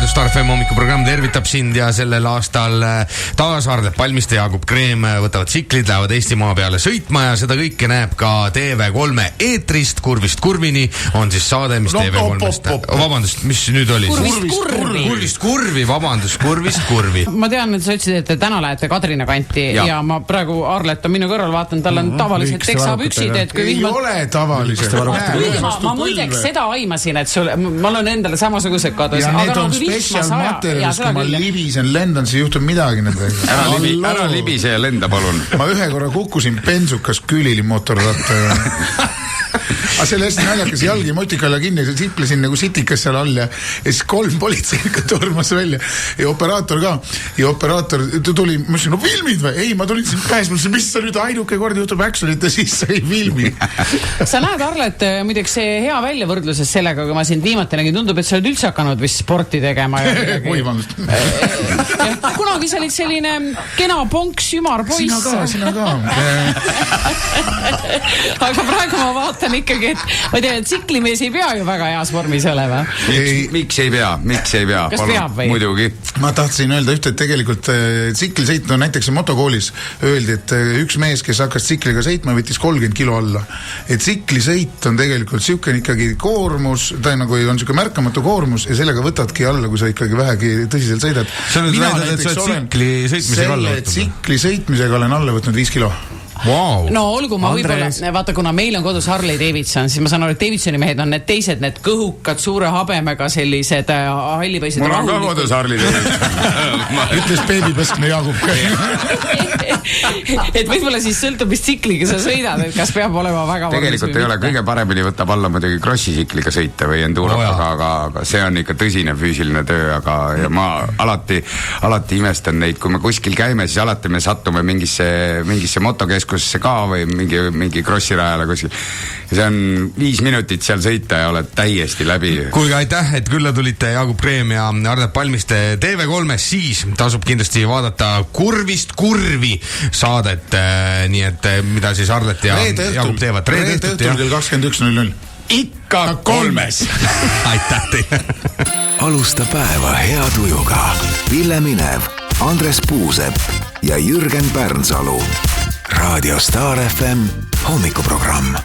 Raadio Star FM hommikuprogramm tervitab sind ja sellel aastal taas Arlet Palmiste ja Jaagup Kreem võtavad tsiklid, lähevad Eestimaa peale sõitma ja seda kõike näeb ka TV3 eetrist. Kurvist kurvini on siis saade, mis TV3-st... Vabandust, mis nüüd oli? Kurvist kurvi, vabandust, kurvist kurvi. Ma tean, et sa ütlesid, et täna lähete Kadrina kanti ja ma praegu Arlet on minu kõrval, vaatan, tal on tavaliselt teksapüksid, et kui vihmad... Ei ole tavaliselt. Ma muideks seda aimasin, et ma olen endale samasugused kodus. Ja need on special materjalis, kui ma libisen, lendan, siis juhtub midagi nendega. Ära libise ja lenda, palun. Ma ühe korra kukkusin bensukas külili mootorratta. Aga selle hästi naljakas jalgi motikalla kinni, siplesin nagu sitikas seal all ja siis 3 politseiga tormas välja ja operaator ka. Ja operaator tuli, ma ütlesin, no filmid või? Ei, ma tulin siin käes, ma ütlesin, mis sa nüüd ainuke kord juhtub äksulit ja siis sa ei filmi. Sa näed, Arlet, muideks see hea välja võrdluses sellega, kui ma sind viimati nägin, tundub, et sa oled üldse hakanud vist sporti tegema. Oi, vangust. Kunagi sa olid selline kena ponks, ümar poiss. Sina ka. Aga praegu ma vaatan ikkagi, et ma ei tea, et tsiklimees ei pea ju väga heas vormis olema. Miks ei pea? Kas peab või? Muidugi. Ma tahtsin öelda ühte, et tegelikult tsiklisõit, no näiteks motokoolis öeldi, et üks mees, kes hakkas tsikliga sõitma, võttis 30 kilo alla. Et tsiklisõit on tegelikult siuke ikkagi koormus, ta nagu on siuke märkamatu koormus ja sellega võtadki alla, kui sa ikkagi vähegi tõsiselt sõidad. Sa nüüd väidad, et sa tsikli sõitmisega alla võtnud? Tsikli sõitmisega olen alla võtnud 5 kilo. Wow. No olgu, ma võib-olla, vaata, kuna meil on kodus Harley Davidson, siis ma saan aru, et Davidsoni mehed on need teised, need kõhukad, suure habemega sellised hallipäised mul on ka kodus Harley Davidson. Ütles beebipeskne Jaagup. Et võib-olla siis sõltub, mis tsikliga sa sõidad, et kas peab olema väga tegelikult ei ole, kõige paremini võtab alla muidugi crossi-tsikliga sõita või enduroga, aga see on ikka tõsine füüsiline töö, aga ja ma alati imestan neid, kui me kuskil käime, siis alati me sattume mingisse motokeskusesse ka või mingi crossirajale kuskil. Ja see on 5 minutit seal sõita ja oled täiesti läbi. Kuulge, aitäh, et külla tulite Jaagup Kreem ja Arlet Palmiste TV3-s, siis tasub kindlasti vaadata Kurvist kurvi saadet, nii et mida siis Arlet ja Jaagup teevad. Reede õhtul kell 21.00. Ikka 3-s. Aitäh teile. Alusta päeva hea tujuga. Ville Minev, Andres Puusepp ja Jürgen Pärnsalu. Raadio Star FM hommikuprogramm.